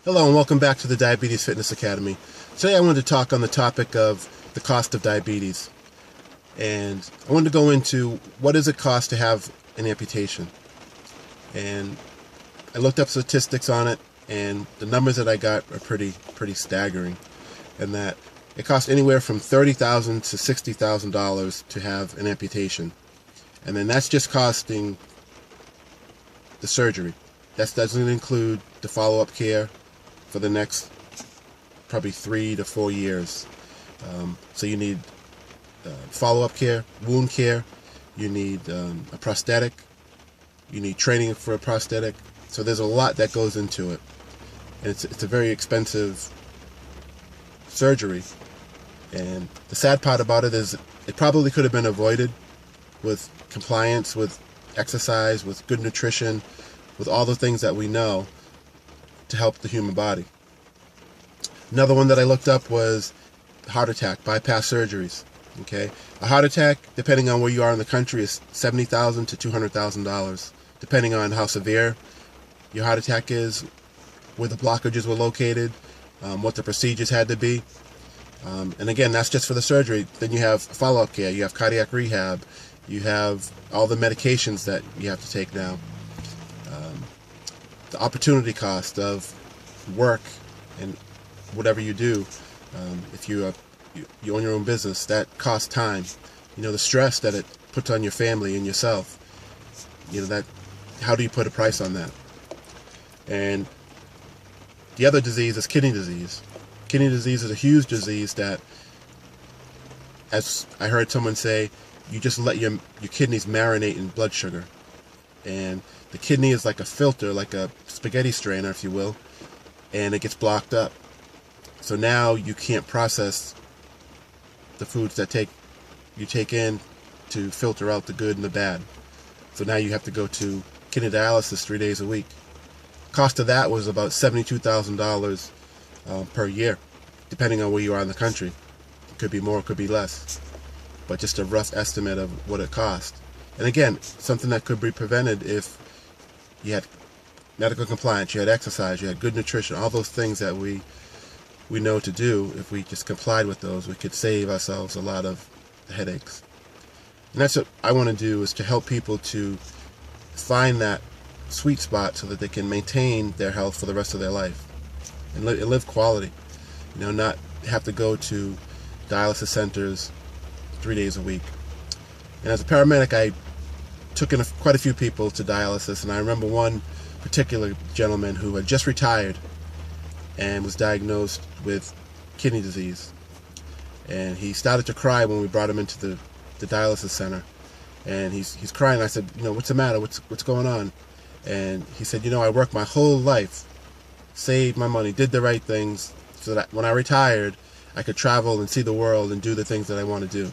Hello and welcome back to the Diabetes Fitness Academy. Today I wanted to talk on the topic of the cost of diabetes. And I wanted to go into what does it cost to have an amputation. And I looked up statistics on it, and the numbers that I got are pretty staggering. And that it costs anywhere from $30,000 to $60,000 to have an amputation. And then that's just costing the surgery. That doesn't include the follow-up care for the next probably 3 to 4 years. So you need follow-up care, wound care, you need a prosthetic, you need training for a prosthetic. So there's a lot that goes into it. And it's a very expensive surgery. And the sad part about it is it probably could have been avoided with compliance, with exercise, with good nutrition, with all the things that we know to help the human body. Another one that I looked up was heart attack, bypass surgeries. Okay, a heart attack, depending on where you are in the country, is $70,000 to $200,000, depending on how severe your heart attack is, where the blockages were located, what the procedures had to be. And again, that's just for the surgery. Then you have follow-up care, you have cardiac rehab, you have all the medications that you have to take now. The opportunity cost of work and whatever you do, if you own your own business, that costs time. You know, the stress that it puts on your family and yourself. You know, that, how do you put a price on that? And the other disease is kidney disease. Kidney disease is a huge disease that, as I heard someone say, you just let your kidneys marinate in blood sugar. And the kidney is like a filter, like a spaghetti strainer, if you will, and it gets blocked up. So now you can't process the foods that you take in to filter out the good and the bad. So now you have to go to kidney dialysis 3 days a week. Cost of that was about $72,000 per year, depending on where you are in the country. It could be more, it could be less, but just a rough estimate of what it cost. And again, something that could be prevented if you had medical compliance, you had exercise, you had good nutrition, all those things that we know to do. If we just complied with those, we could save ourselves a lot of headaches. And that's what I want to do, is to help people to find that sweet spot so that they can maintain their health for the rest of their life and live quality. You know, not have to go to dialysis centers 3 days a week. And as a paramedic, I took in quite a few people to dialysis, and I remember one particular gentleman who had just retired and was diagnosed with kidney disease. And he started to cry when we brought him into the dialysis center. And he's crying. I said, you know, what's the matter? What's going on? And he said, you know, I worked my whole life, saved my money, did the right things, so that when I retired, I could travel and see the world and do the things that I want to do.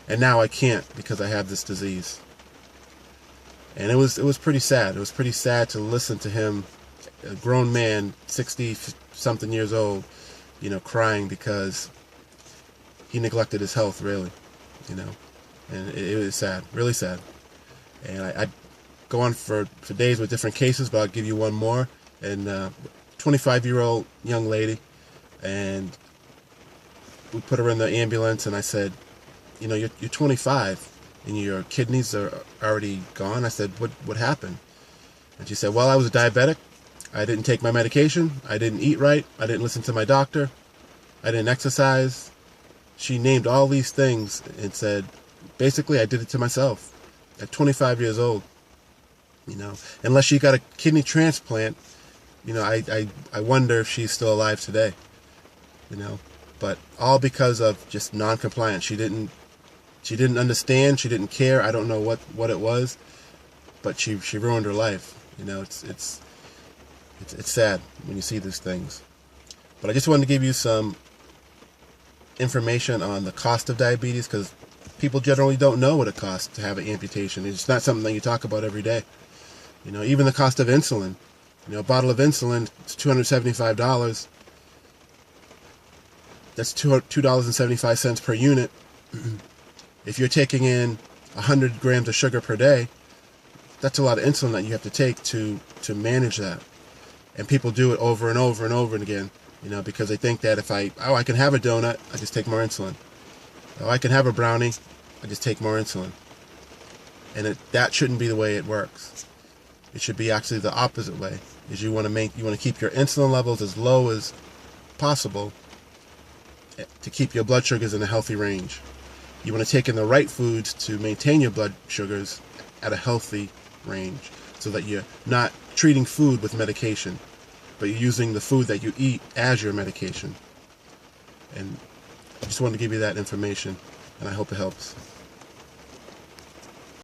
And now I can't because I have this disease. And it was pretty sad. It was pretty sad to listen to him, a grown man, 60-something years old, you know, crying because he neglected his health, really, you know. And it was sad, really sad. And I go on for days with different cases, but I'll give you one more. And 25-year-old young lady, and we put her in the ambulance, and I said, you know, you're 25 and your kidneys are already gone. I said, what happened? And she said, well, I was a diabetic. I didn't take my medication. I didn't eat right. I didn't listen to my doctor. I didn't exercise. She named all these things and said, basically, I did it to myself at 25 years old. You know, unless she got a kidney transplant, you know, I wonder if she's still alive today. You know, but all because of just non-compliance. She didn't understand. She didn't care. I don't know what it was, but she ruined her life. You know, it's sad when you see these things. But I just wanted to give you some information on the cost of diabetes, because people generally don't know what it costs to have an amputation. It's not something that you talk about every day. You know, even the cost of insulin. You know, a bottle of insulin is $275. That's $2.75 per unit. If you're taking in 100 grams of sugar per day, that's a lot of insulin that you have to take to manage that. And people do it over and over and over again, because they think that if I can have a donut, I just take more insulin. Oh, I can have a brownie, I just take more insulin. And that shouldn't be the way it works. It should be actually the opposite way. Is you want to keep your insulin levels as low as possible to keep your blood sugars in a healthy range. You want to take in the right foods to maintain your blood sugars at a healthy range, so that you're not treating food with medication, but you're using the food that you eat as your medication. And I just wanted to give you that information, and I hope it helps.